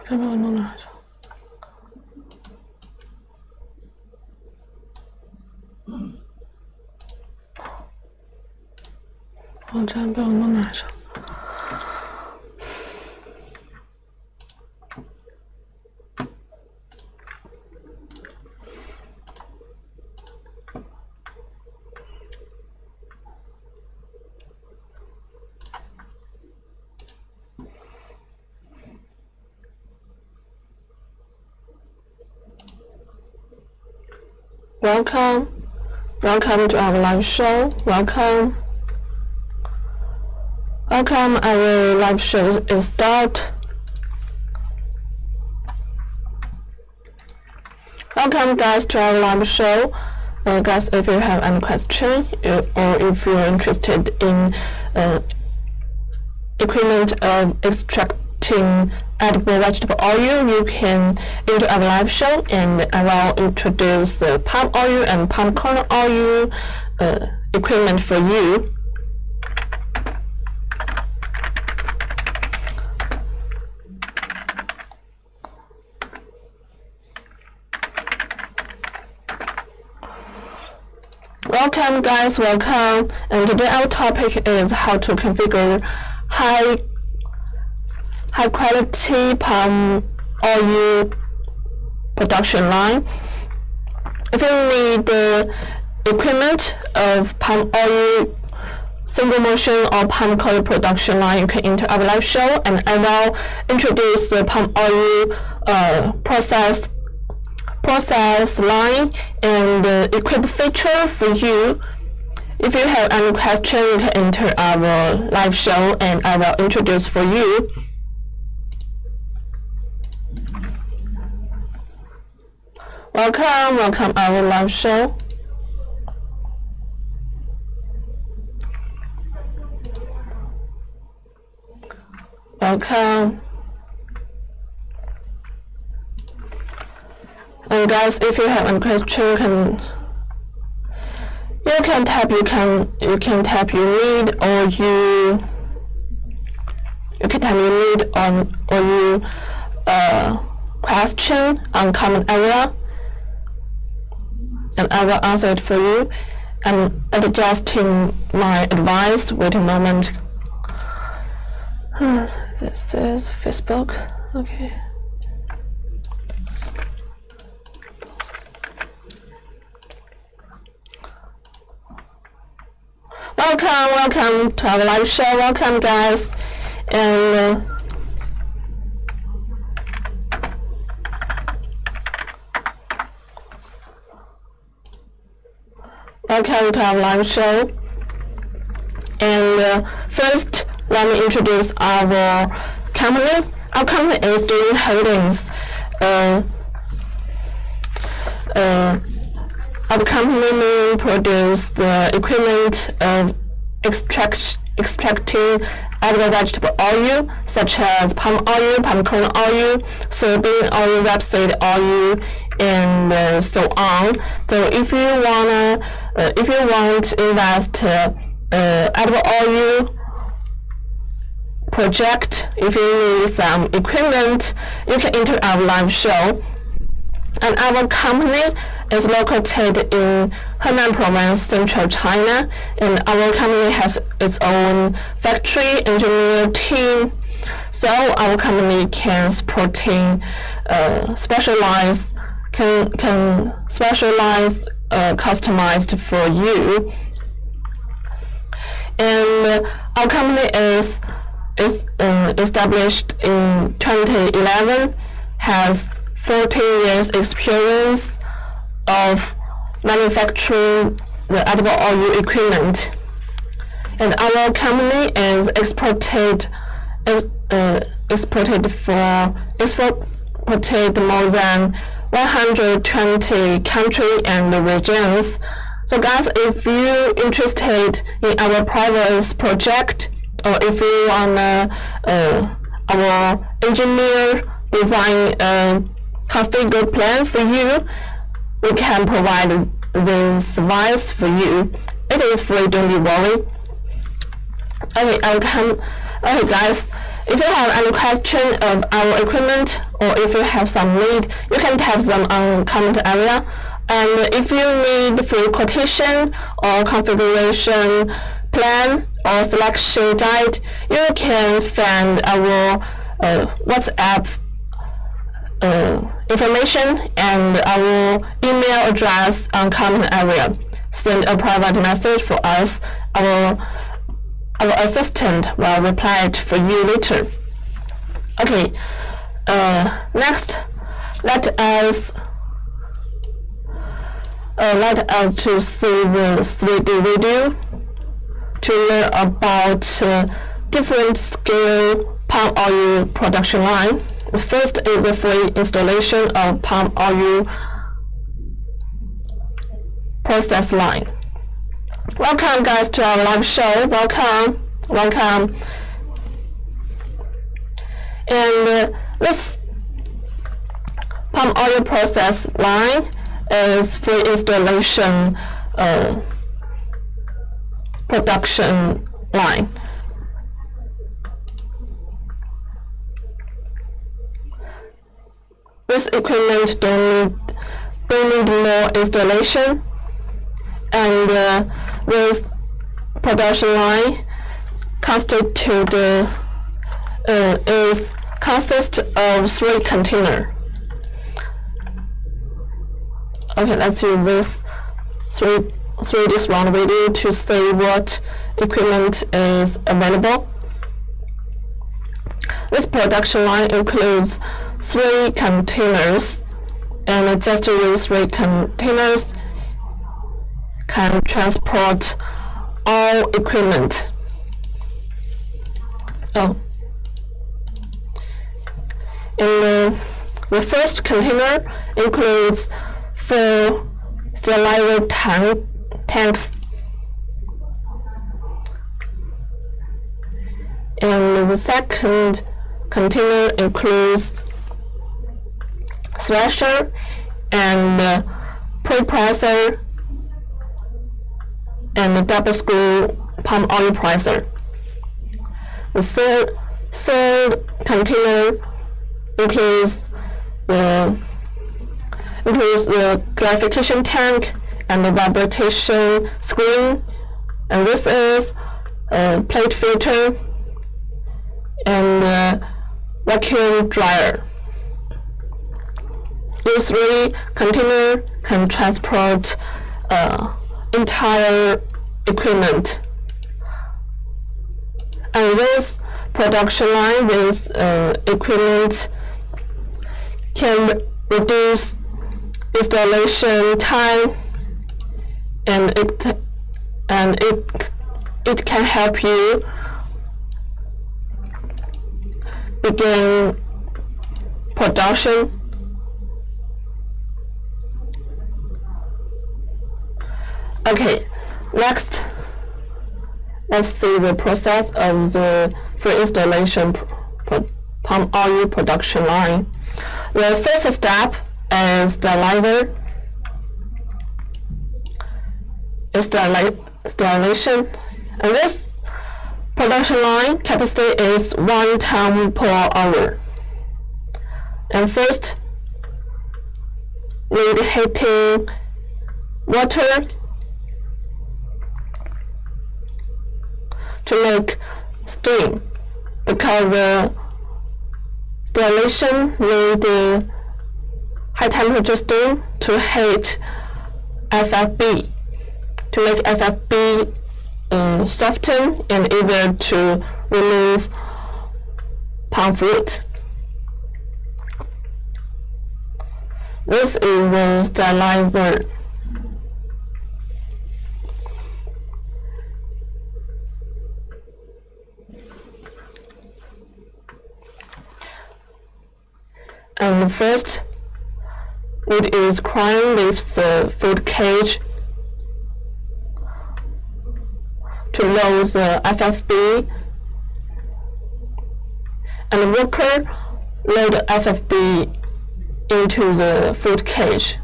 这边我弄哪去？网站被我弄哪去？ Welcome to our live show. Welcome. Our live show is start. Welcome, guys, to our live show. Guys, if you have any question or if you're interested in equipment of extracting edible vegetable oil, you can enter our live show, and I will introduce palm oil and palm kernel oil equipment for you. Welcome, guys, welcome. And today our topic is how to configure high quality palm oil production line. If you need the equipment of palm oil single motion or palm kernel production line, you can enter our live show, and I will introduce the palm oil process line and equip feature for you. If you have any question, you can enter our live show and I will introduce for you. Welcome our live show. Welcome. And guys, if you have any question, you can type you need, or you can type you need on or you question on common area, and I will answer it for you. I'm adjusting my advice. Wait a moment. This is Facebook. Okay. Welcome to our live show. Welcome, guys, and welcome to our live show. And first, let me introduce our company. Our company is doing holdings. Our company mainly produce the equipment of extracting edible vegetable oil, such as palm oil, palm kernel oil, soybean oil, rapeseed oil, and so on. So if you want to invest edible oil project, if you need some equipment, you can enter our live show. And our company is located in Henan Province, Central China, and our company has its own factory engineer team. So our company can supporting specialize customized for you. And our company is established in 2011, has 14 years experience of manufacturing the edible oil equipment, and our company is exported more than 120 countries and regions. So guys, if you're interested in our private project, or if you wanna our engineer design configure plan for you, we can provide this device for you. It is free, don't be worried. Okay, guys, if you have any question of our equipment or if you have some need, you can type them on comment area. And if you need full quotation or configuration plan or selection guide, you can find our WhatsApp information and our email address on comment area. Send a private message for us. Our assistant will reply it for you later. Okay. Next, let us to see the 3D video to learn about different scale palm oil production line. The first is the free installation of palm oil process line. Welcome guys to our live show. Welcome. And this palm oil process line is free installation production line. This equipment don't need more installation, and this production line consists of 3 containers. Okay, let's use this 3D round video to see what equipment is available. This production line includes 3 containers, and just use 3 containers can transport all equipment. And the first container includes 4 sterilizer tanks, and the second container includes thresher and pre-presser and double screw palm oil presser. The third container includes the clarification tank and the vibration screen, and this is a plate filter and vacuum dryer. These 3 containers can transport entire equipment. And this production line, this equipment can reduce installation time, and it can help you begin production. Okay, next, let's see the process of the free installation palm oil production line. The first step is sterilization, and this production line capacity is 1 ton per hour. And first, need heating water to make steam, because the sterilization need high temperature steam to heat FFB, to make FFB soften and easier to remove palm fruit. This is the sterilizer. And first, it is crane lifts the food cage to load the FFB, and the worker load the FFB into the food cage.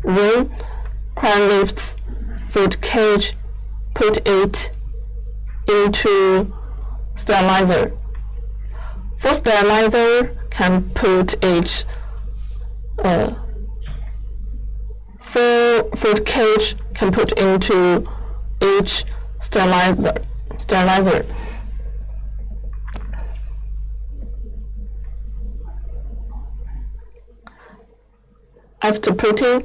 Then, crane lifts food cage, put it into sterilizer. For sterilizer, can put each 4 fruit cage can put into each sterilizer. After putting,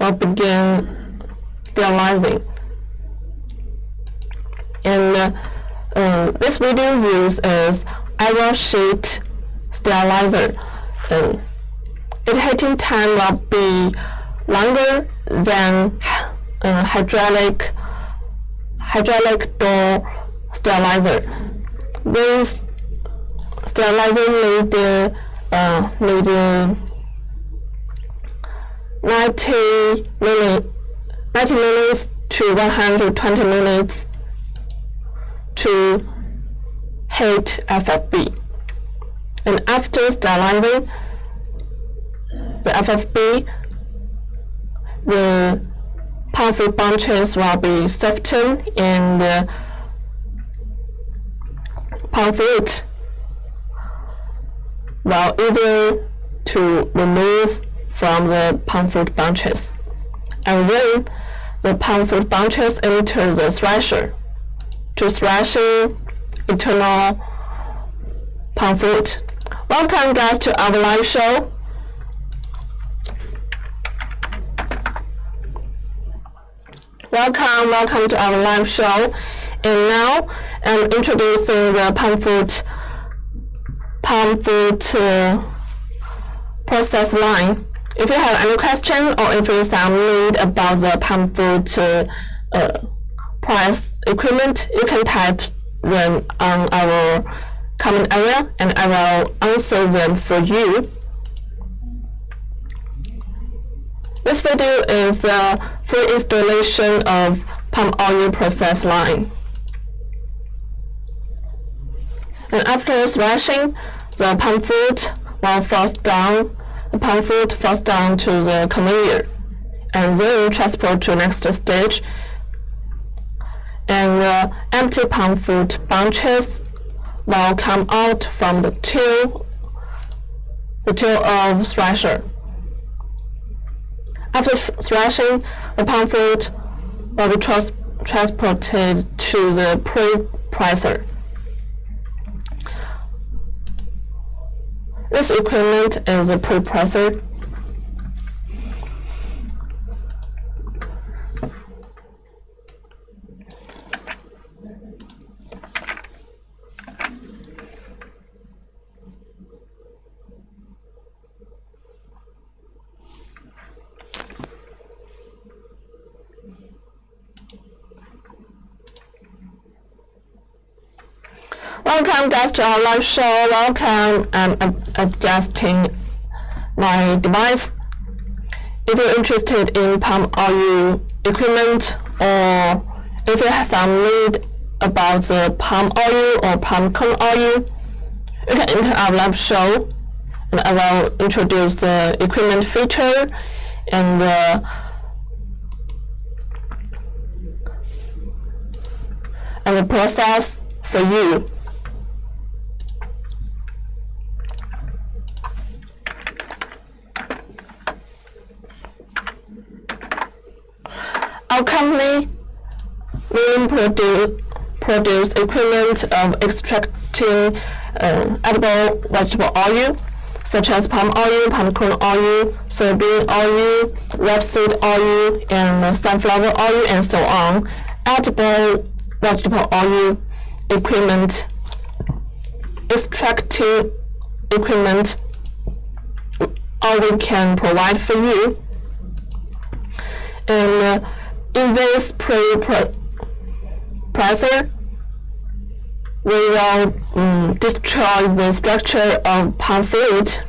we'll begin sterilizing. And this video uses iron sheet sterilizer. Its heating time will be longer than hydraulic door sterilizer. This sterilizer need 90 minutes to 120 minutes to heat FFB. And after sterilizing the FFB, the palm fruit bunches will be softened and the palm fruit will easier to remove from the palm fruit bunches. And then the palm fruit bunches enter the thresher to threshing eternal palm fruit. Welcome guys to our live show. Welcome to our live show. And now I'm introducing the palm fruit process line. If you have any question or if you have some need about the palm fruit price equipment, you can type them on our comment area and I will answer them for you. This video is a free installation of palm oil process line. And after threshing, the palm fruit will falls down. The palm fruit falls down to the conveyor, and then transport to next stage. And the empty palm fruit bunches will come out from the till of thresher. After threshing, the palm fruit will be transported to the pre-presser. This equipment is a pre-presser. Welcome guys to our live show. Welcome. I'm adjusting my device. If you're interested in palm oil equipment or if you have some need about the palm oil or palm kernel oil, you can enter our live show and I will introduce the equipment feature and the process for you. Our company will produce equipment of extracting edible vegetable oil, such as palm oil, palm kernel oil, soybean oil, rapeseed oil, and sunflower oil, and so on. Edible vegetable oil equipment, extracting equipment, all we can provide for you. And in this pre-presser, we will destroy the structure of palm fruit.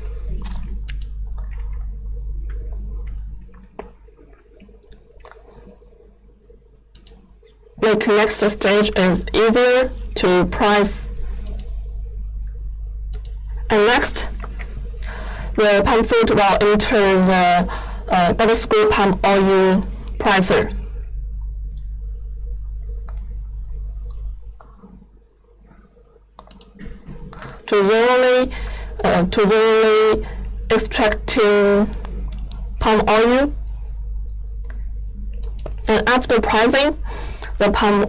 The next stage is easier to press. And next, the palm fruit will enter the double screw palm oil presser. thoroughly extracting palm oil. And after pressing, the palm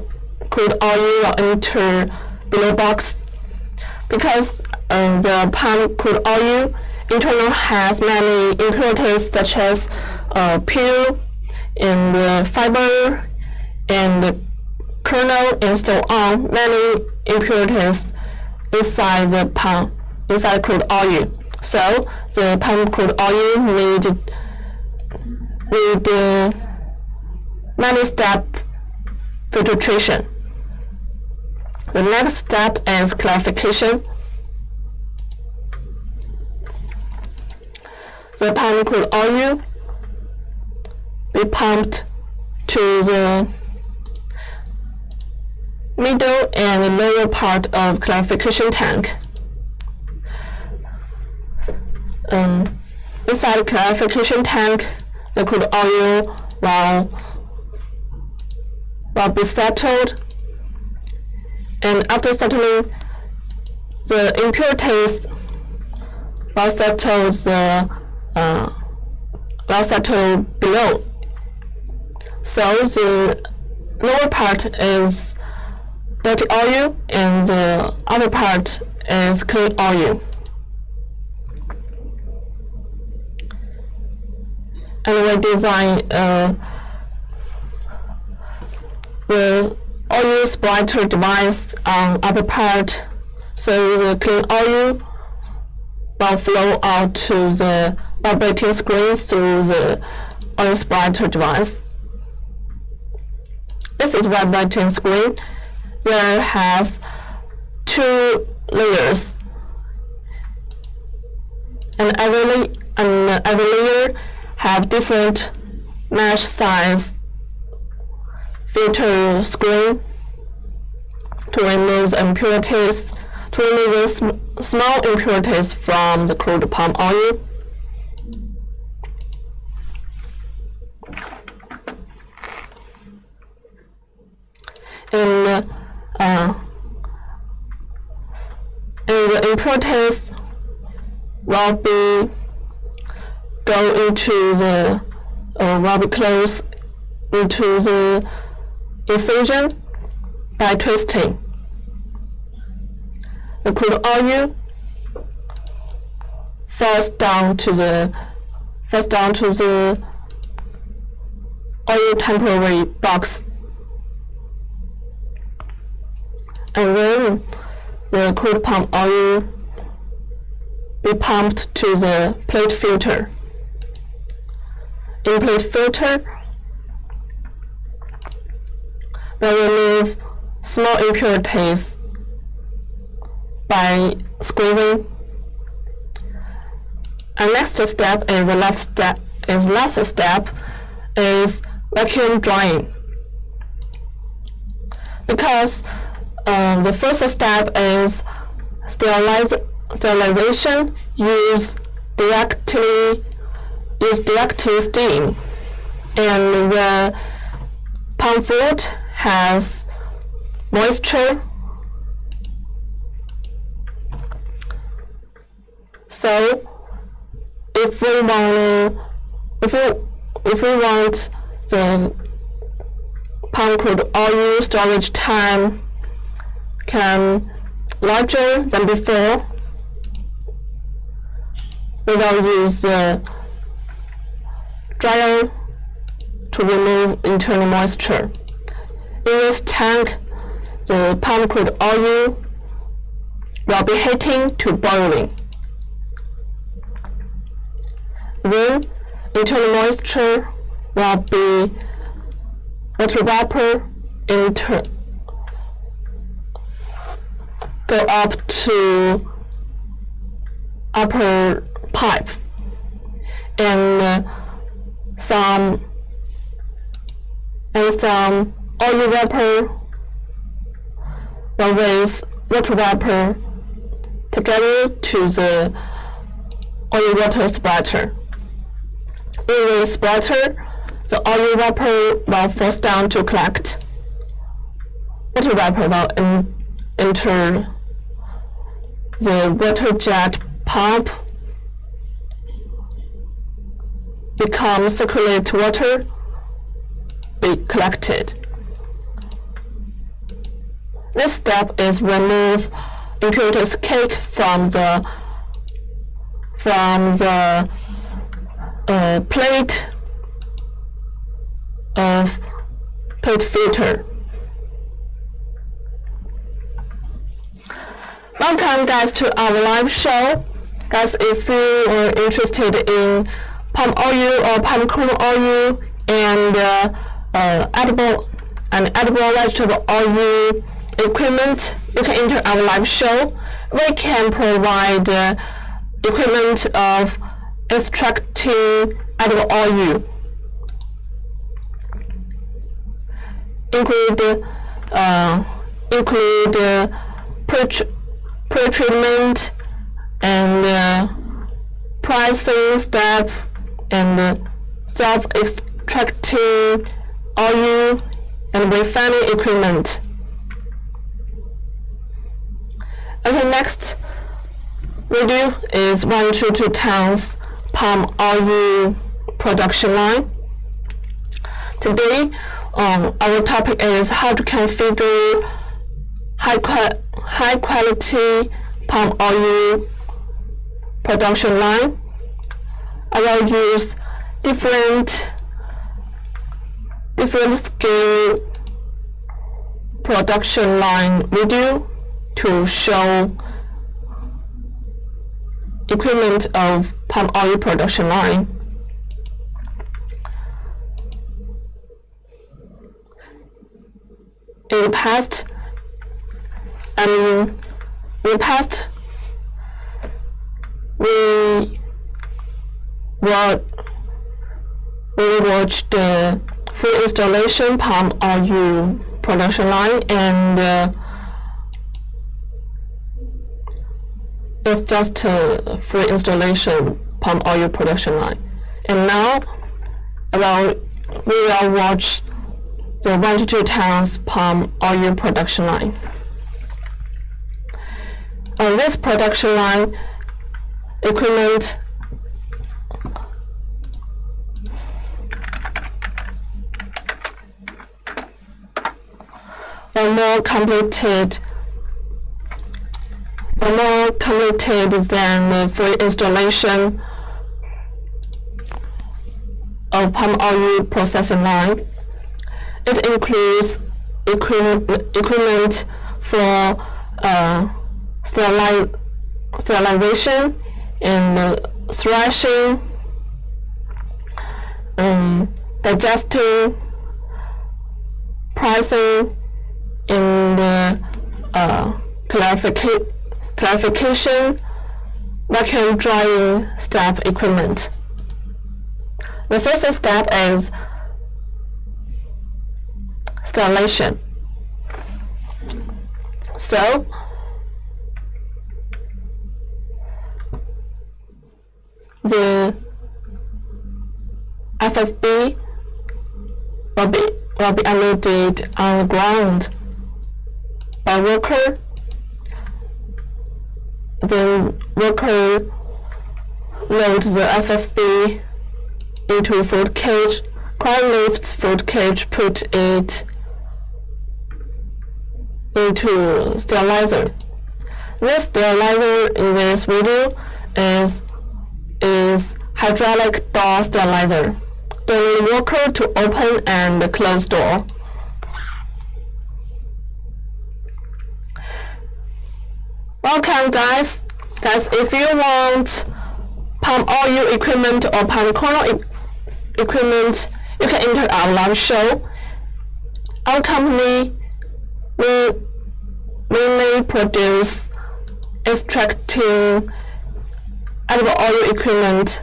crude oil will enter below box. Because the palm crude oil internal has many impurities such as peel and the fiber and the kernel and so on, many impurities inside crude oil. So the palm crude oil need many-step filtration. The next step is clarification. The palm crude oil be pumped to the middle and lower part of clarification tank. Inside the clarification tank, the crude oil will be settled, and after settling, the impurities will settle below. So the lower part is dirty oil and the upper part is clean oil. And we design the oil splitter device on upper part, so the clean oil will flow out to the vibrating screen through the oil splitter device. This is vibrating screen. There has 2 layers, and every layer have different mesh size filter screen to remove the impurities, to remove the small impurities from the crude palm oil. And the impurities will be close into the incision by twisting. The crude oil falls down to the oil temporary box, and then the crude palm oil be pumped to the plate filter. In plate filter, we remove small impurities by squeezing. And last step is vacuum drying. Because the first step is sterilization. Use directly steam, and the palm fruit has moisture. So if we want the palm crude oil storage time can larger than before, we will use the dryer to remove internal moisture. In this tank, the palm crude oil will be heating to boiling. Then internal moisture will be water vapor go up to upper pipe, and some oil vapor will raise water vapor together to the oil water splatter. In the splatter, the oil vapor will force down to collect. Water vapor will enter the water jet pump become circulate water be collected. This step is remove impurities cake from the plate of plate filter. Welcome guys to our live show. Guys, if you are interested in palm oil or palm kernel oil and edible vegetable oil equipment, you can enter our live show. We can provide equipment of extracting edible oil, include pre-treatment and pricing step and self-extracting oil and refining equipment. Okay, next video is 1 to 2 tons palm oil production line. Today, our topic is how to configure high quality palm oil production line. I will use different scale production line video to show equipment of palm oil production line. In the past, we watched the full installation palm oil production line, and it's just a full installation palm oil production line. And now we will watch the 1 to 2 tons palm oil production line. On this production line, equipment are more completed than the full installation of palm oil processing line. It includes equipment for sterilization and threshing, digesting, pricing, and clarification, vacuum drying step equipment. The first step is sterilization. So the FFB will be unloaded on the ground by worker. Then worker loads the FFB into food cage. Crane lifts food cage, put it into sterilizer. This sterilizer in this video is hydraulic door sterilizer. The worker to open and close door. Welcome guys, if you want palm oil equipment or palm kernel equipment, you can enter our live show. Our company will mainly produce extracting edible oil equipment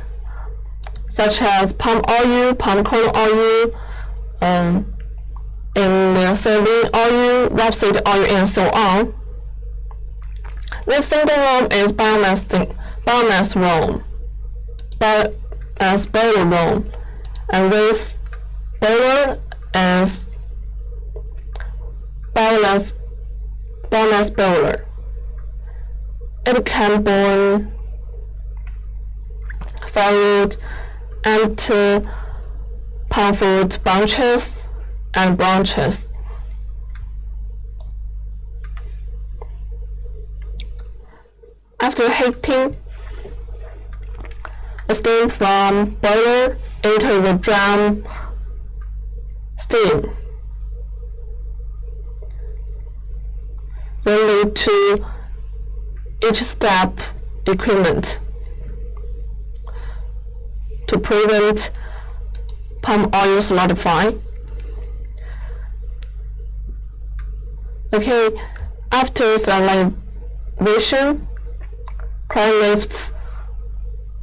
such as palm oil, palm kernel oil, and soybean oil, rapeseed oil, and so on. This single room is biomass room, boiler room, and this boiler is biomass boiler. It can burn firewood, empty palm fruit bunches and branches. After heating, the steam from boiler into the drum steam. Then lead to each step equipment to prevent palm oil solidify. Okay, after sterilization, client lifts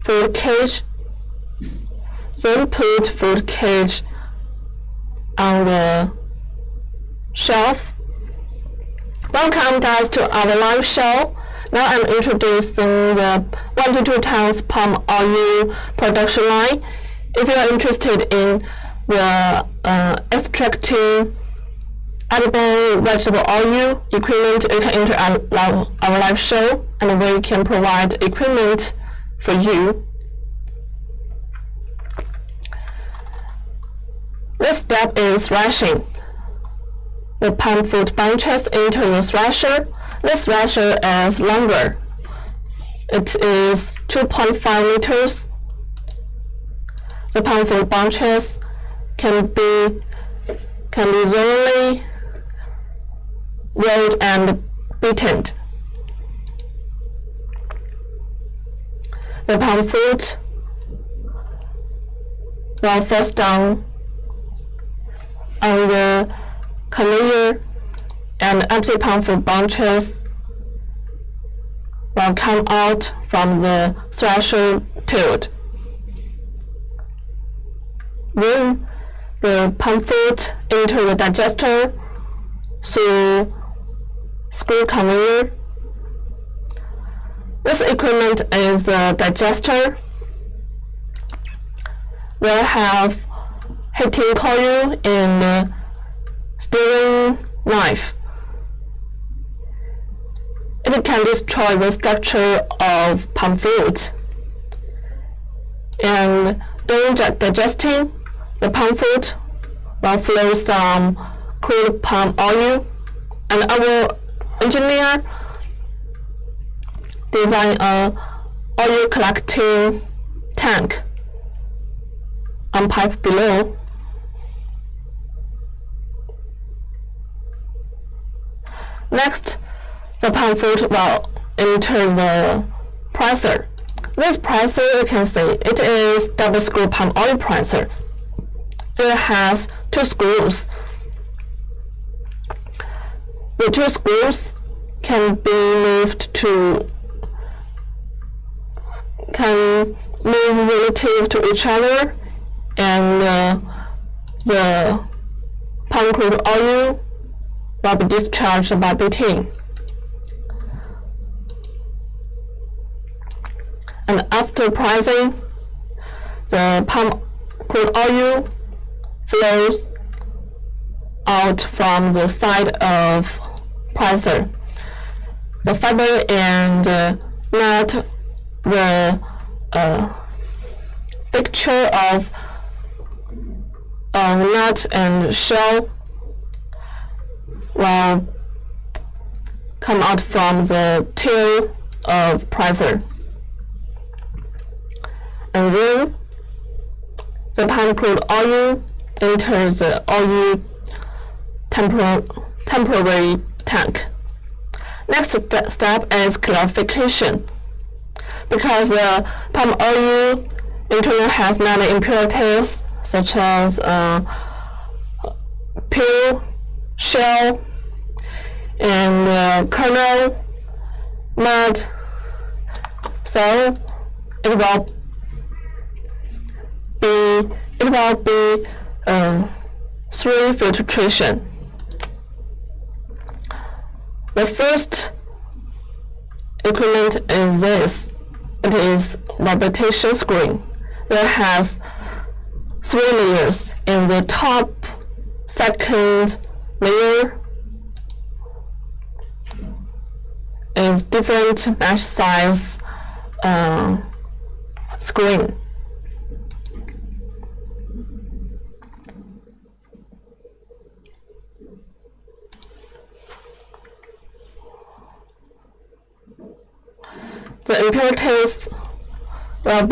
fruit cage, then put fruit cage on the shelf. Welcome guys to our live show. Now I'm introducing the 1 to 2 tons palm oil production line. If you are interested in the extracting edible vegetable oil equipment, you can enter our live show and we can provide equipment for you. This step is threshing. The palm fruit bunches into the thresher. This thresher is longer. It is 2.5 meters. The palm fruit bunches can be thoroughly rolled and beaten. The palm fruit will first down on the conveyor, and empty palm fruit bunches will come out from the thresher tilt. Then the palm fruit into the digester through screw conveyor. This equipment is a digester. They have heating coil and steering knife. It can destroy the structure of palm fruit. And during digesting, the palm fruit will flow some crude palm oil, and our engineer designed a oil collecting tank on pipe below. Next, the palm fruit will enter the presser. This presser, you can see, it is double screw palm oil presser. It has 2 screws. The 2 screws can move relative to each other, and the palm crude oil will be discharged by beating. And after pressing, the palm crude oil flows out from the side of presser. The fiber and not the picture of nut and shell will come out from the tail of presser. And then the palm crude oil enters the oil temporary tank. Next step is clarification. Because the palm oil internally has many impurities such as peel, shell, and kernel, mud, so it will be through filtration. The first equipment is this. It is vibration screen. It has 3 layers. In the top second layer is different mesh size screen. The impurities will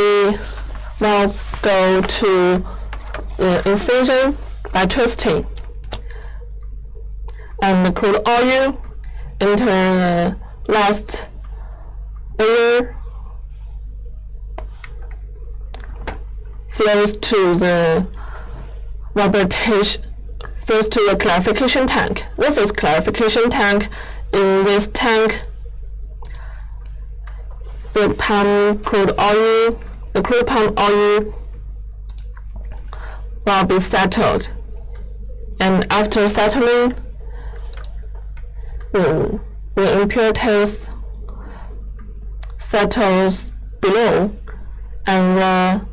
go to the incision by twisting, and the crude oil enter the last layer, flows to the clarification tank. This is clarification tank. In this tank, the crude palm oil will be settled, and after settling, the impurities settles below, and the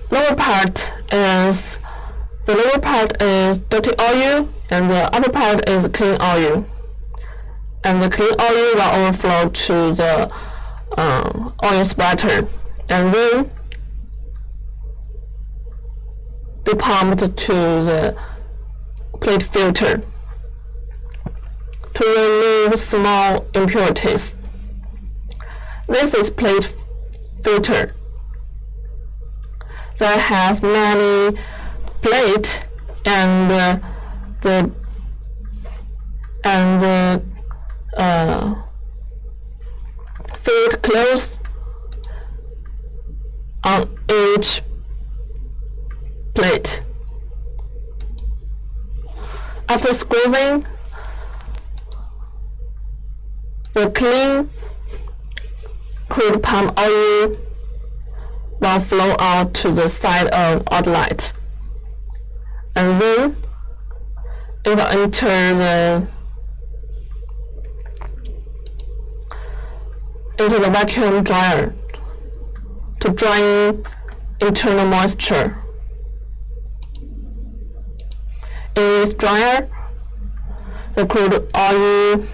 lower part is dirty oil, and the upper part is clean oil. And the clean oil will overflow to the oil splatter, and then be pumped to the plate filter to remove small impurities. This is plate filter that has many plates and the fit close on each plate. After squeezing, the clean crude palm oil will flow out to the side of outlet, and then it will enter into the vacuum dryer to dry internal moisture. In this dryer, the crude oil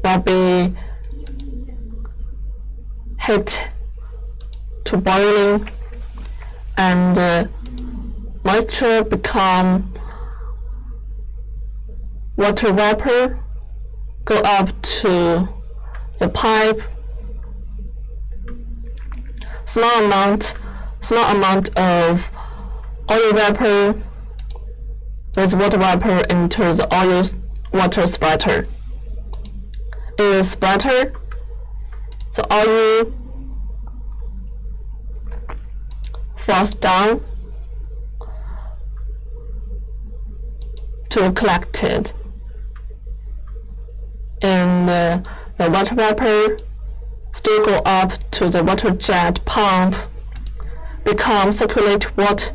will be heat to boiling, and moisture become water vapor, go up to the pipe. Small amount of oil vapor with water vapor into the oil water splatter. In the splatter, the oil falls down to collect it, and the water vapor still go up to the water jet pump, become circulate water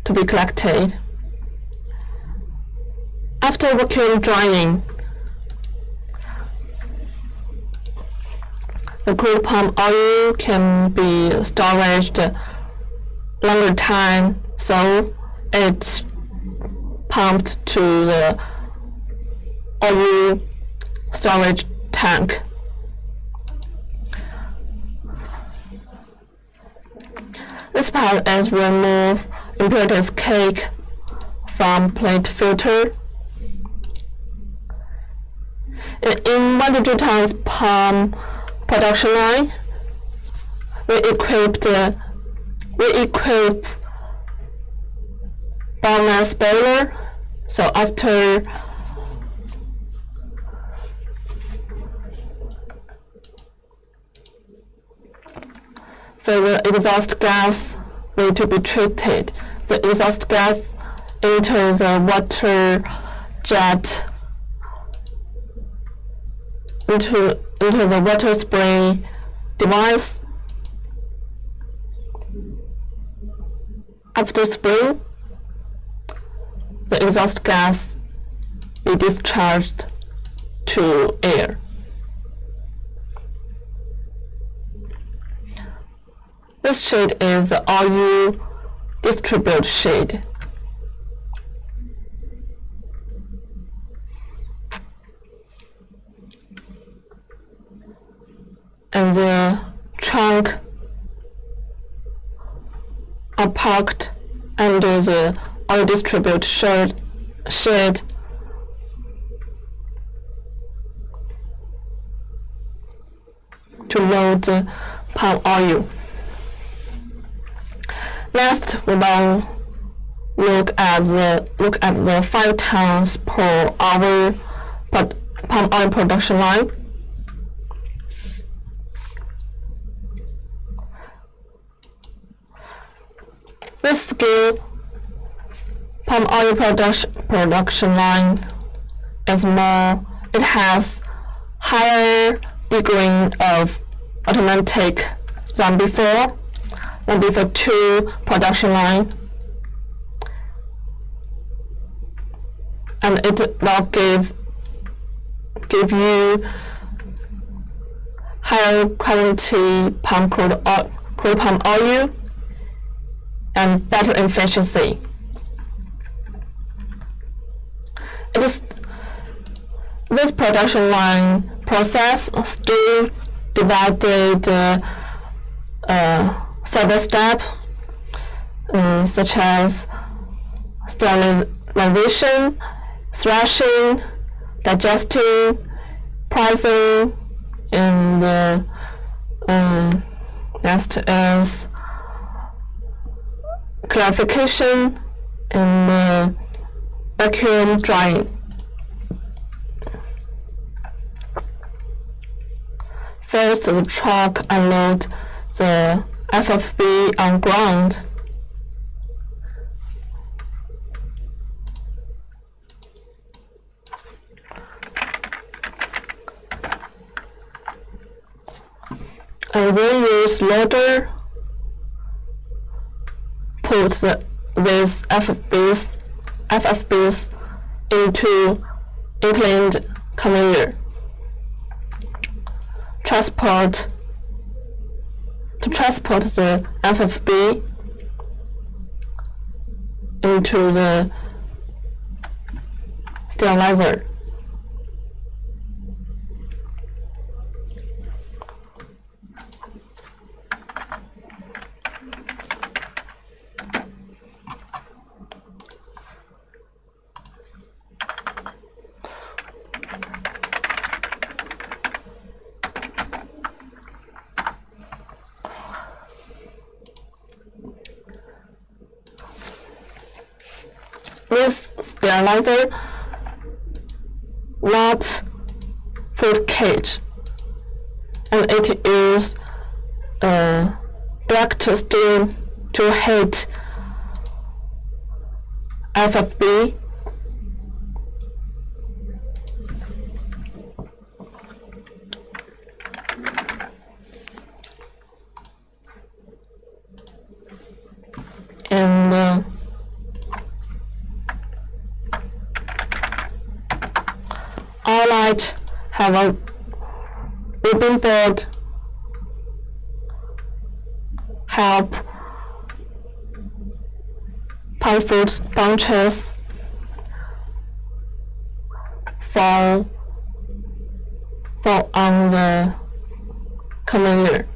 to be collected. After vacuum drying, the crude palm oil can be stored longer time, so it's pumped to the oil storage tank. This part is remove impurities cake from plate filter. In 1 to 2 times palm production line, we equip biomass boiler. So after the exhaust gas need to be treated. The exhaust gas enter the water jet into the water spray device. After spraying, the exhaust gas be discharged to air. This shade is the oil distribute shade. and the trunk are parked under the oil distribute shed to load the palm oil. Next, we will look at the 5 tons per hour palm oil production line. This scale palm oil production line is it has higher degree of automatic than before 2 production line, and it will give you higher quality crude palm oil and better efficiency. This production line process still divided several steps, such as sterilization, threshing, digesting, pressing, and next is clarification and vacuum drying. First, the truck unload the FFB on ground. And then use loader put these FFBs into inclined conveyor. To transport the FFB into the sterilizer. This sterilizer not food cage, and it uses direct steam to heat FFB. And all light have a ribbon board help palm fruit bunches fall on the conveyor.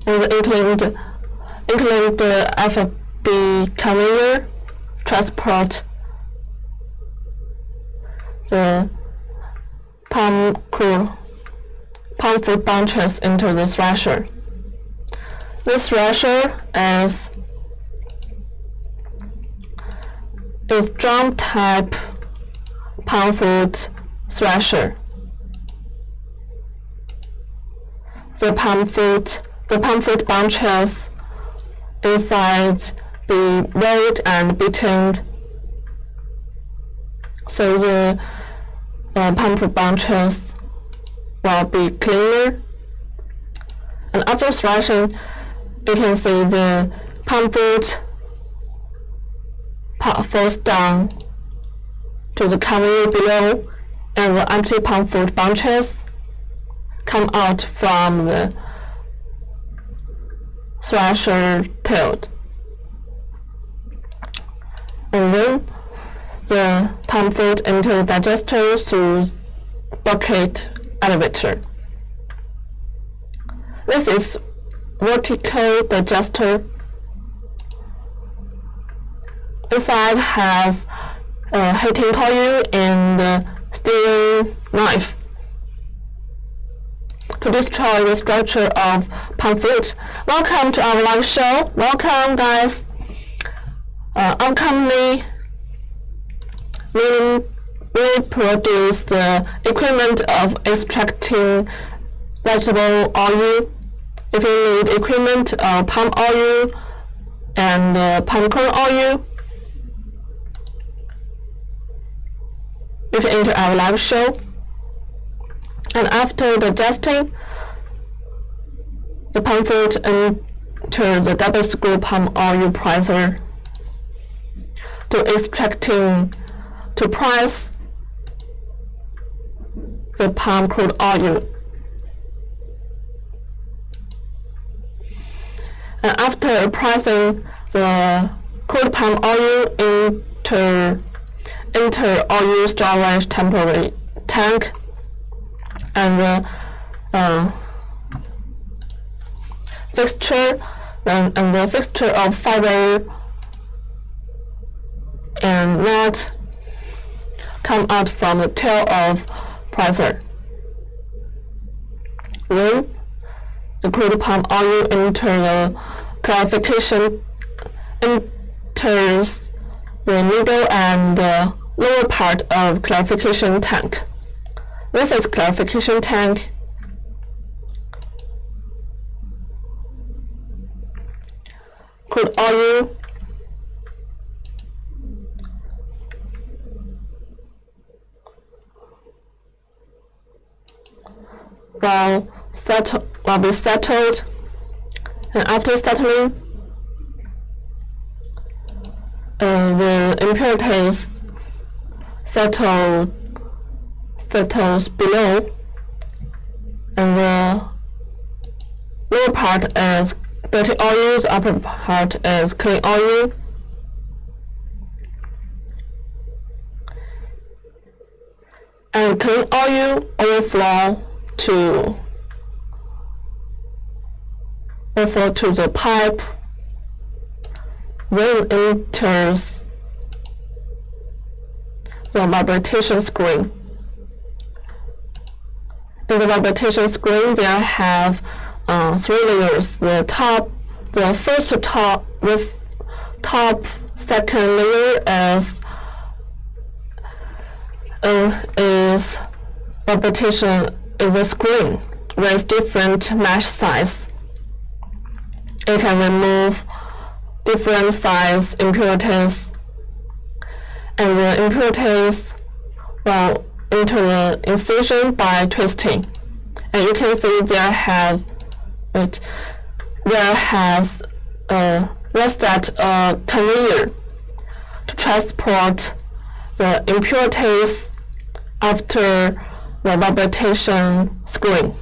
And the include the FFB conveyor transport the palm fruit bunches into the thresher. This thresher is drum type palm fruit thresher. The palm fruit bunches inside be weighed and beaten, so the palm fruit bunches will be cleaner. And after threshing, you can see the palm fruit falls down to the conveyor below, and the empty palm fruit bunches come out from the thresher tail. And then the palm fruit into the digester through bucket elevator. This is vertical digester. Inside has a heating coil and steering knife to destroy the structure of palm fruit. Welcome to our live show. Welcome, guys. Our company we produce the equipment of extracting vegetable oil. If you need equipment of palm oil and palm kernel oil, you can enter our live show. And after digesting, the palm fruit enter the double screw palm oil presser to press the palm crude oil. And after pressing the crude palm oil enter oil storage temporary tank, and the fixture and the fixture of fiber and nut come out from the tail of presser. Then the crude palm oil enters the middle and the lower part of clarification tank. This is clarification tank. Crude oil will be settled, and after settling, the impurities settles below, and the lower part is dirty oil, the upper part is clean oil. And clean oil overflow to the pipe, then enters the vibration screen. In the vibration screen, there have 3 layers. The top second layer is vibration is a screen with different mesh size. It can remove different size impurities, and the impurities will enter the incision by twisting. And you can see there has set a conveyor to transport the impurities after the vibration screen.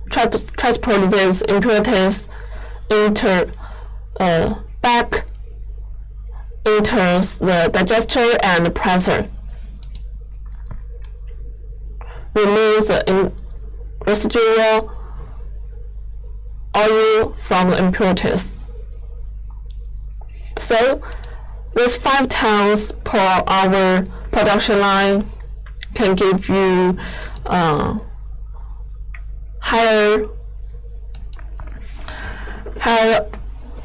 Transport these impurities back enters the digester and presser. Remove the residual oil from the impurities. So, this 5 tons per hour production line can give you higher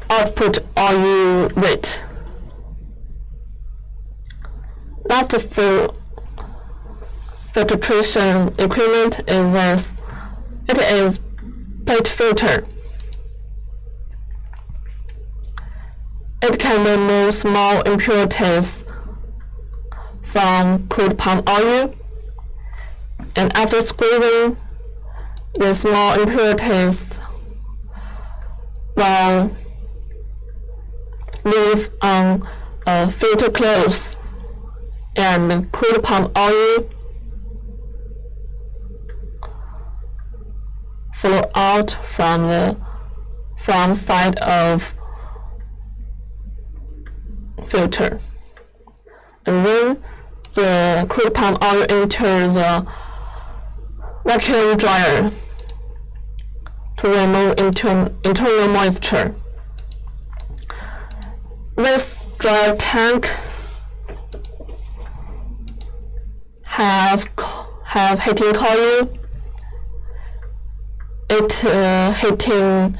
output oil rate. Last filtration equipment is this. It is plate filter. It can remove small impurities from crude palm oil, and after squeezing, the small impurities will leave on filter close, and crude palm oil flow out from side of filter. And then the crude palm oil enters the vacuum dryer to remove internal moisture. This dryer tank have heating coil. It heating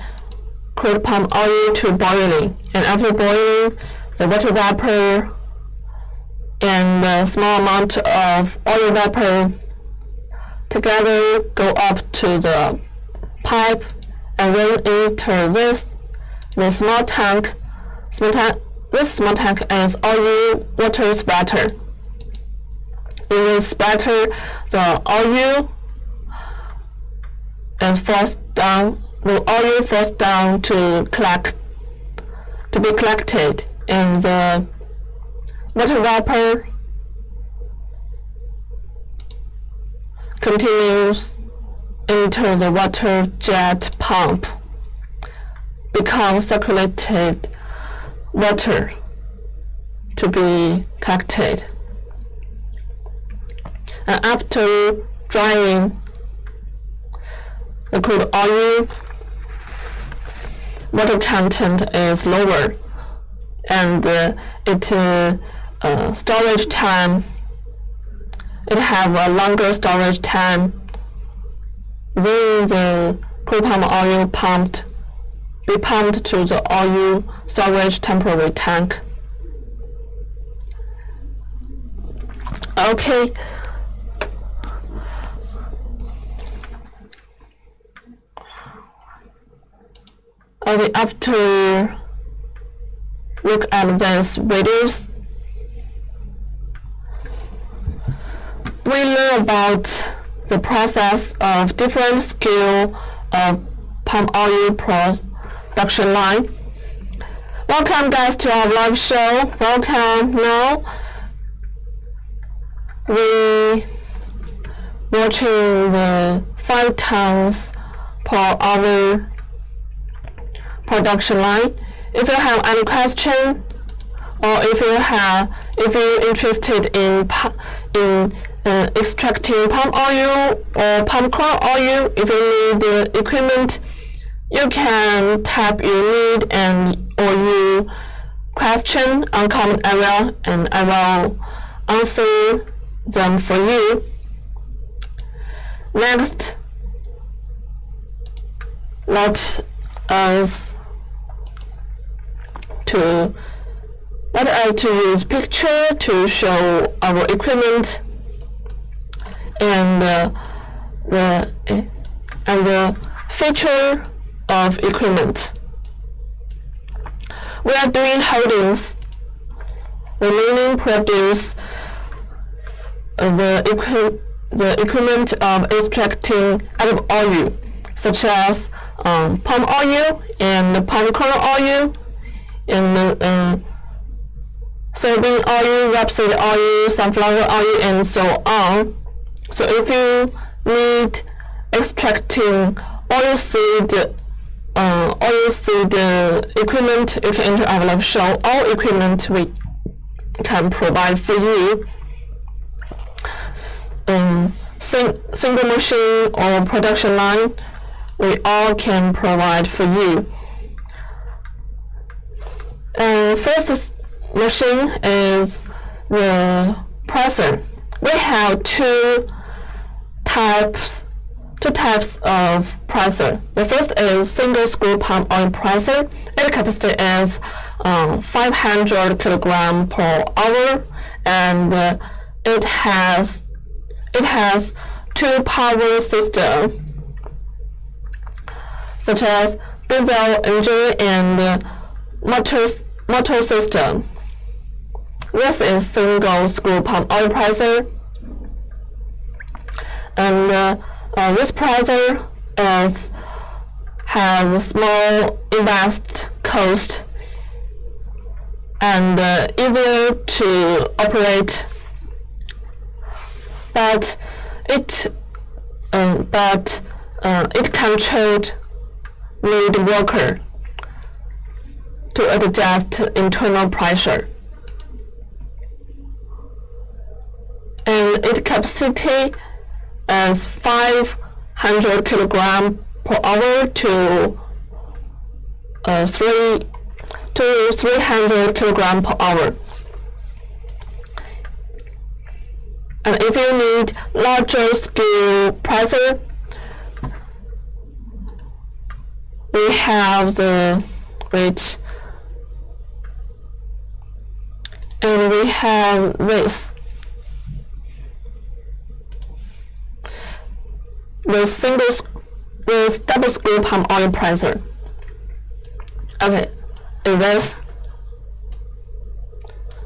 crude palm oil to boiling, and after boiling, the water vapor and a small amount of oil vapor together go up to the pipe and then enter this small tank. This small tank is oil water splatter. In this splatter, the oil falls down. The oil falls down to be collected, and the water vapor continues into the water jet pump, becomes circulated water to be collected. And after drying the crude oil, water content is lower, and storage time, it have a longer storage time than the crude palm oil be pumped to the oil storage temporary tank. Okay. Okay, after look at these videos, we learn about the process of different scale of palm oil production line. Welcome guys to our live show. Welcome. Now we watching the 5 tons per hour production line. If you have any question, or if you're interested in extracting palm oil or palm kernel oil, if you need the equipment, you can type your need or your question on comment area, and I will answer them for you. Next, let us to use picture to show our equipment and the feature of equipment. We are doing holdings. We mainly produce the equipment of extracting edible oil, such as palm oil and palm kernel oil, and soybean oil, rapeseed oil, sunflower oil, and so on. So if you need extracting oilseed equipment, you can enter our live show. All equipment we can provide for you. Single machine or production line, we all can provide for you. First machine is the presser. We have two types of presser. The first is single screw palm oil presser. Its capacity is 500 kilogram per hour, and it has 2 power systems, such as diesel engine and motor system. This is single screw palm oil presser, and this presser has small invest cost and easier to operate, but it controlled need worker to adjust internal pressure, and its capacity as 500 kilogram per hour to 300 kilogram per hour. And if you need larger scale presser, we have the weight, and we have this with double screw palm oil presser. Okay, this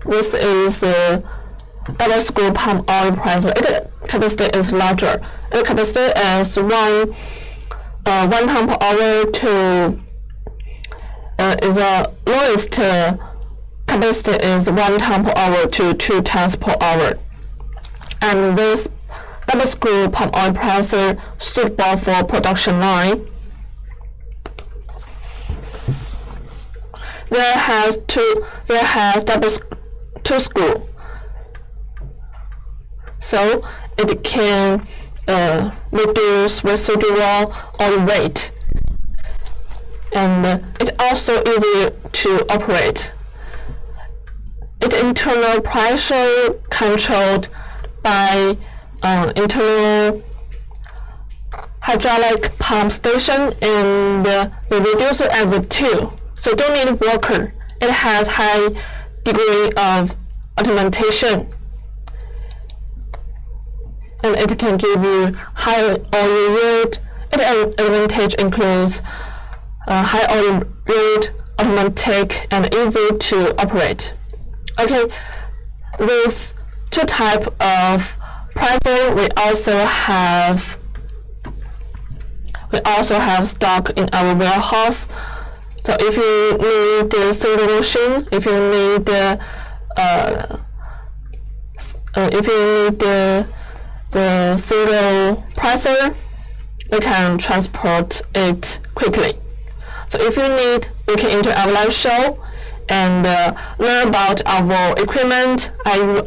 is a double screw palm oil presser. Its capacity is larger. Its capacity is 1 ton per hour to is the lowest capacity is 1 ton per hour to 2 tons per hour. And this double screw palm oil presser suitable for production line. There has two screw, so it can reduce residual oil weight, and it's also easy to operate. Its internal pressure controlled by internal hydraulic pump station, and the reducer as a tool. So don't need a worker. It has high degree of automation, and it can give you high oil yield. Its advantage includes high oil yield, automatic, and easy to operate. Okay, these two types of presser we also have stock in our warehouse. So if you need the single machine, if you need the single presser, we can transport it quickly. So if you need, you can enter our live show and learn about our equipment. I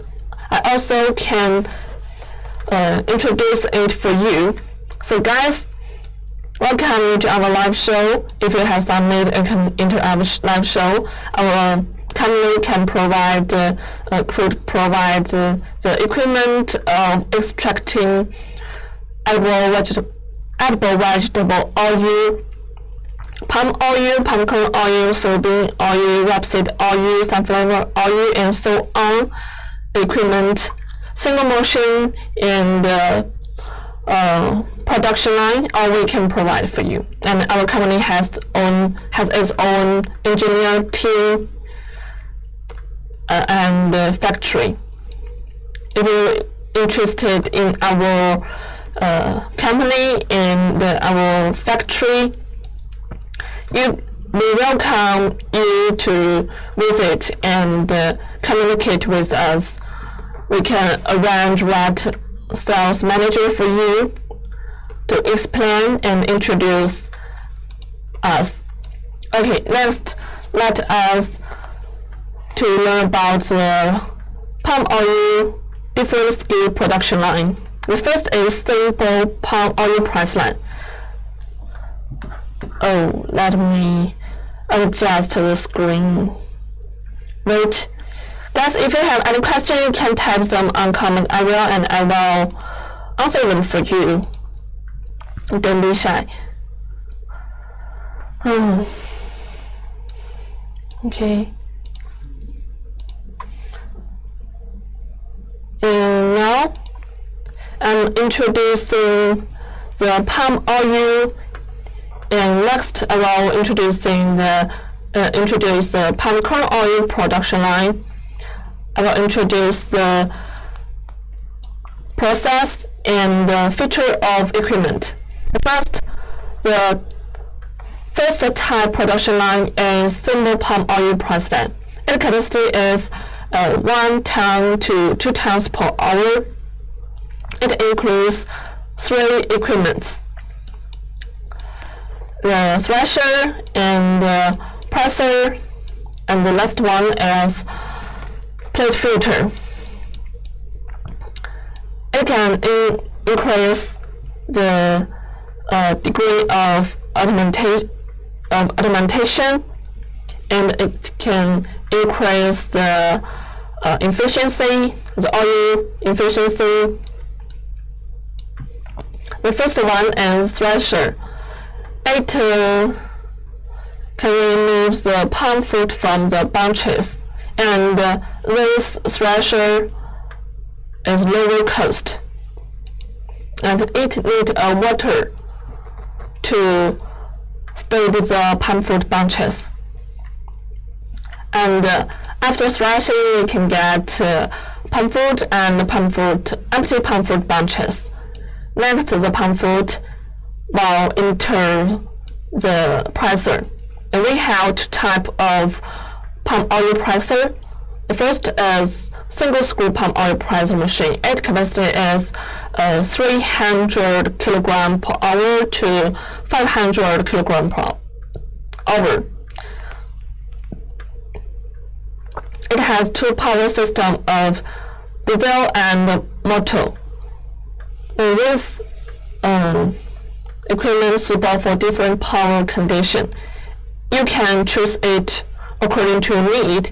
also can introduce it for you. So guys, welcome to our live show. If you have some need, you can enter our live show. Our company can provide the equipment of extracting edible vegetable oil, palm oil, palm kernel oil, soybean oil, rapeseed oil, sunflower oil, and so on. Equipment, single machine, and production line, all we can provide for you. And our company has its own engineer team and factory. If you're interested in our company and our factory, we welcome you to visit and communicate with us. We can arrange that sales manager for you to explain and introduce us. Okay, next let us to learn about the palm oil different scale production line. The first is simple palm oil press line. Oh, let me adjust the screen. Wait. Guys, if you have any questions, you can type them on comment area and I will answer them for you. Don't be shy. Okay. And now I'm introducing the palm oil, and next I will introduce the palm kernel oil production line. I will introduce the process and the feature of equipment. The first type production line is simple palm oil press line. Its capacity is 1 ton to 2 tons per hour. It includes 3 equipments: the thresher and the presser, and the last one is plate filter. It increase the degree of augmentation, and it can increase the efficiency, the oil efficiency. The first one is thresher. It can remove the palm fruit from the bunches, and this thresher is lower cost, and it needs water to state the palm fruit bunches. And after threshing, we can get palm fruit and empty palm fruit bunches. Next, the palm fruit will enter the presser. And we have two types of palm oil presser. The first is single screw palm oil presser machine. Its capacity is 300 kg per hour to 500 kg per hour. It has two power systems of diesel and motor. This equipment is suitable for different power conditions. You can choose it according to your need.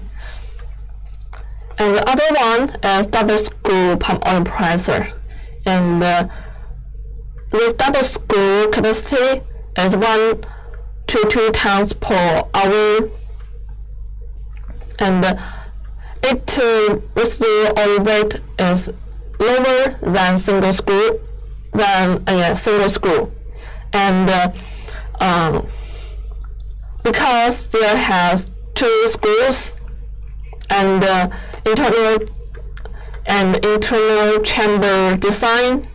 And the other one is double screw palm oil presser. And this double screw capacity is 1 to 2 tons per hour. And its residual oil weight is lower than single screw. And because there has two screws and internal chamber design,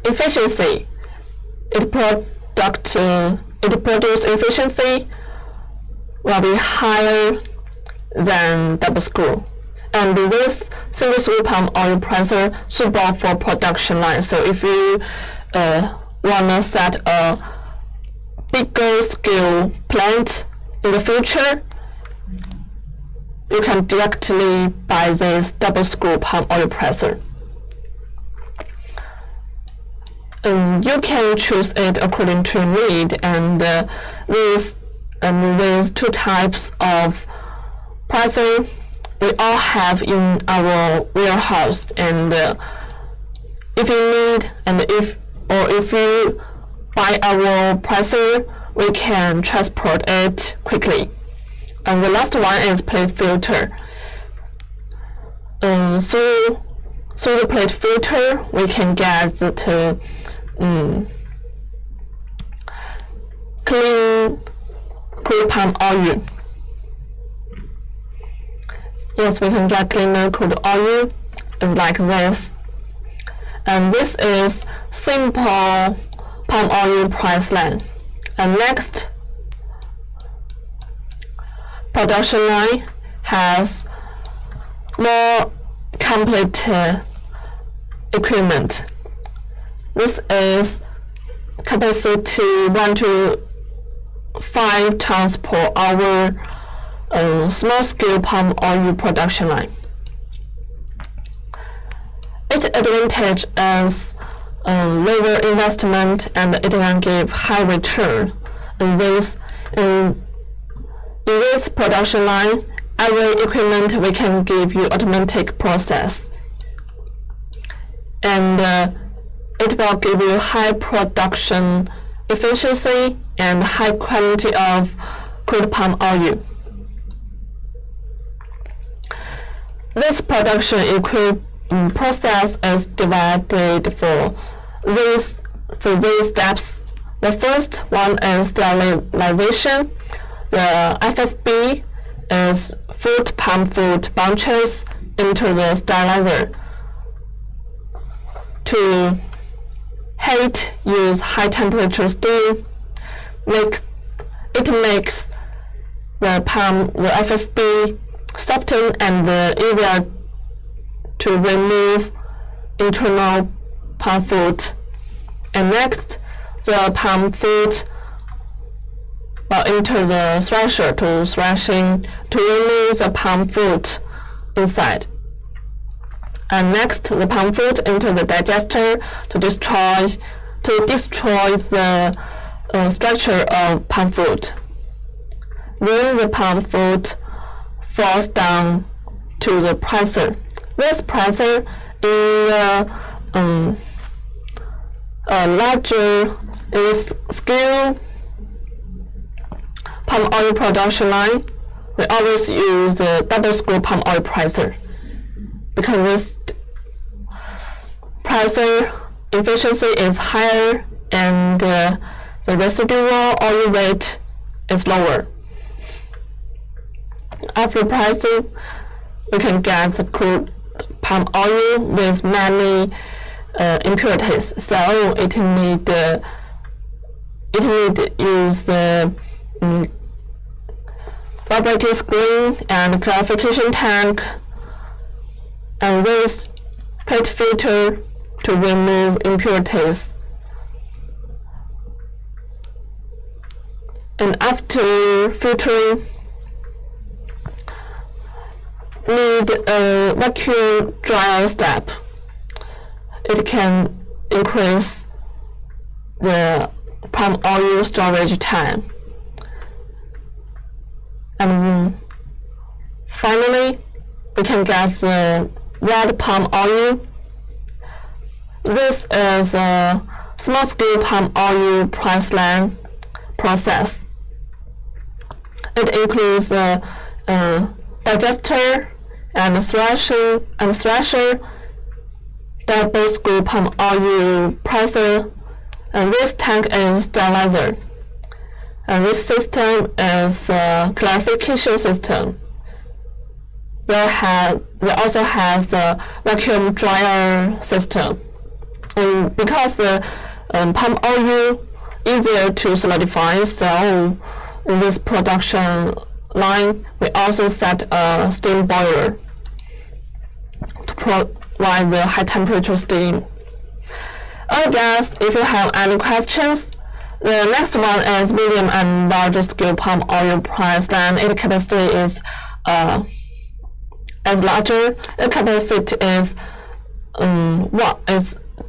efficiency, it produce efficiency will be higher than double screw. And this single screw palm oil presser suitable for production line. So if you want to set a bigger scale plant in the future, you can directly buy this double screw palm oil presser. You can choose it according to your need, and these two types of presser we all have in our warehouse. And if you need, if you buy our presser, we can transport it quickly. And the last one is plate filter. Through the plate filter, we can get the clean crude palm oil. Yes, we can get cleaner crude oil. It's like this. And this is simple palm oil price line. And next, production line has more complete equipment. This is capacity 1 to 5 tons per hour small scale palm oil production line. Its advantage is lower investment, and it can give high return. In this production line, every equipment we can give you automatic process, and it will give you high production efficiency and high quality of crude palm oil. This production process is divided for these steps. The first one is sterilization. The FFB is palm fruit bunches into the sterilizer. To heat, use high temperature steam. It makes the FFB soften and easier to remove internal palm fruit. And next, the palm fruit into the thresher to threshing to remove the palm fruit inside. And next, the palm fruit into the digester to destroy the structure of palm fruit. Then the palm fruit falls down to the presser. This presser is a larger scale palm oil production line. We always use the double screw palm oil presser because this presser efficiency is higher and the residual oil weight is lower. After pressing, we can get the crude palm oil with many impurities, so it need use the vibrating screen and clarification tank and this PET filter to remove impurities. And after filtering, need a vacuum dryer step. It can increase the palm oil storage time. And finally, we can get the red palm oil. This is a small-scale palm oil press line process. It includes the digester and thresher, double screw palm oil presser, and this tank is sterilizer. And this system is a clarification system. There also has a vacuum dryer system. And because the palm oil easier to solidify, so in this production line, we also set a steam boiler to provide the high temperature steam. I guess if you have any questions, the next one is medium and large scale palm oil press line. Its capacity is as larger. The capacity is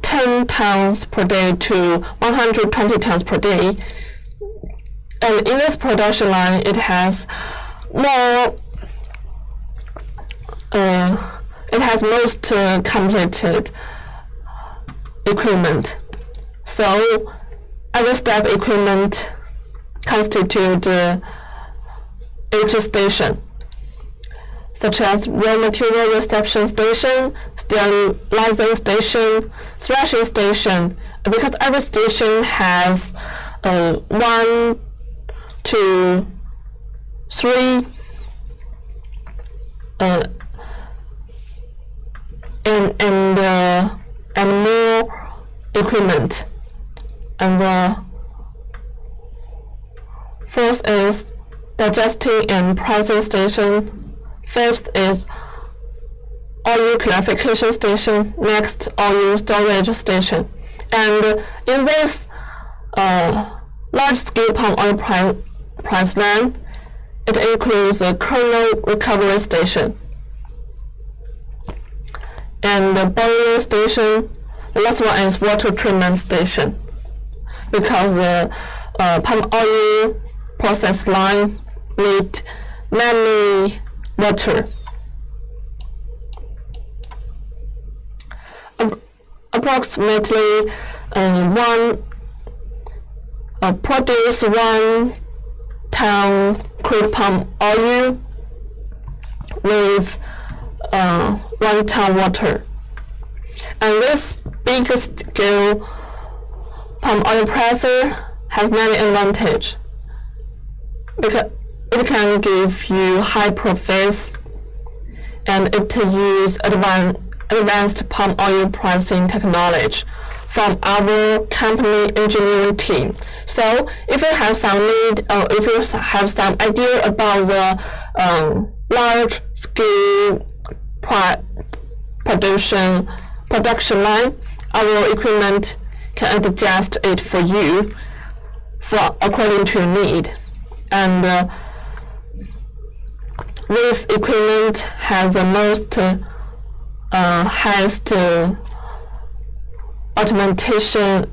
10 tons per day to 120 tons per day. And in this production line, it has most completed equipment. So every step equipment constitute each station, such as raw material reception station, sterilizing station, threshing station, because every station has 1, 2, 3 and more equipment. And the fourth is digesting and pressing station. Fifth is oil clarification station. Next, oil storage station. And in this large-scale palm oil press line, it includes a kernel recovery station and the boiler station. The last one is water treatment station, because the palm oil process line need many water. Approximately produce 1 ton crude palm oil with 1 ton water. And this big scale palm oil presser has many advantages because it can give you high profits, and it uses advanced palm oil pressing technology from our company engineering team. So if you have some need, or if you have some idea about the large scale production line, our equipment can adjust it for you according to your need. and this equipment has the most highest automation.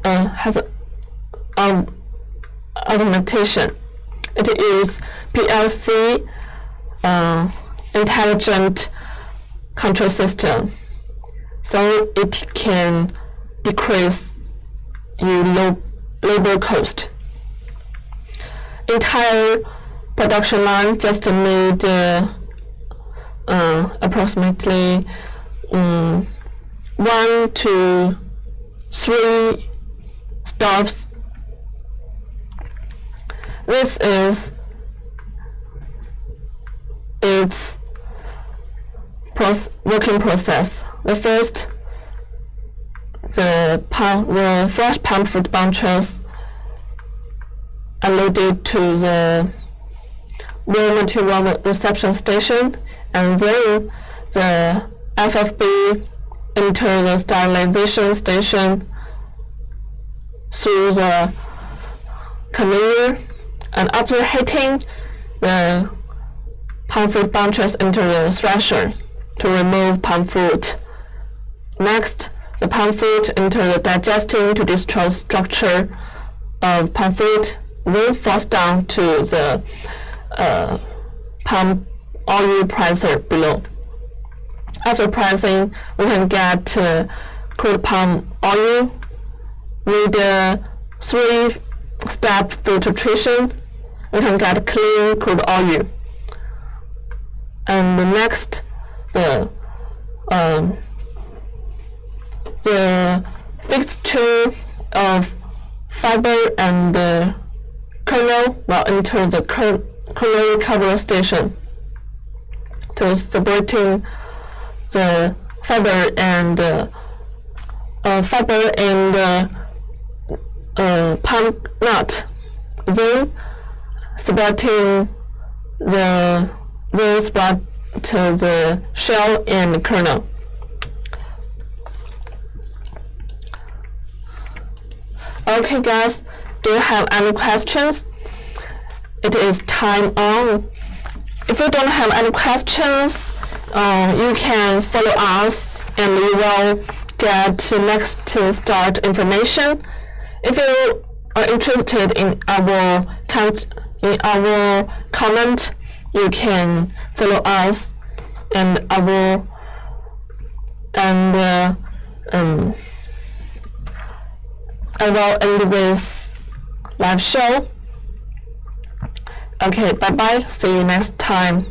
Automation. It uses PLC intelligent control system, so it can decrease your labor cost. Entire production line just need approximately 1 to 3 staffs. This is its working process. The first, the fresh palm fruit bunches are loaded to the raw material reception station, and then the FFB enter the sterilization station through the conveyor, and after heating, the palm fruit bunches enter the thresher to remove palm fruit. Next, the palm fruit enter the digesting to destroy structure of palm fruit, then falls down to the palm oil presser below. After pressing, we can get crude palm oil with 3-step filtration. We can get clean crude oil. And next, the mixture of fiber and kernel will enter the kernel recovery station to separating the fiber and palm nut, then separating the shell and kernel. Okay, guys, do you have any questions? It is time on. If you don't have any questions, you can follow us and you will get next start information. If you are interested in our comment, you can follow us and I will end this live show. Okay, bye bye. See you next time.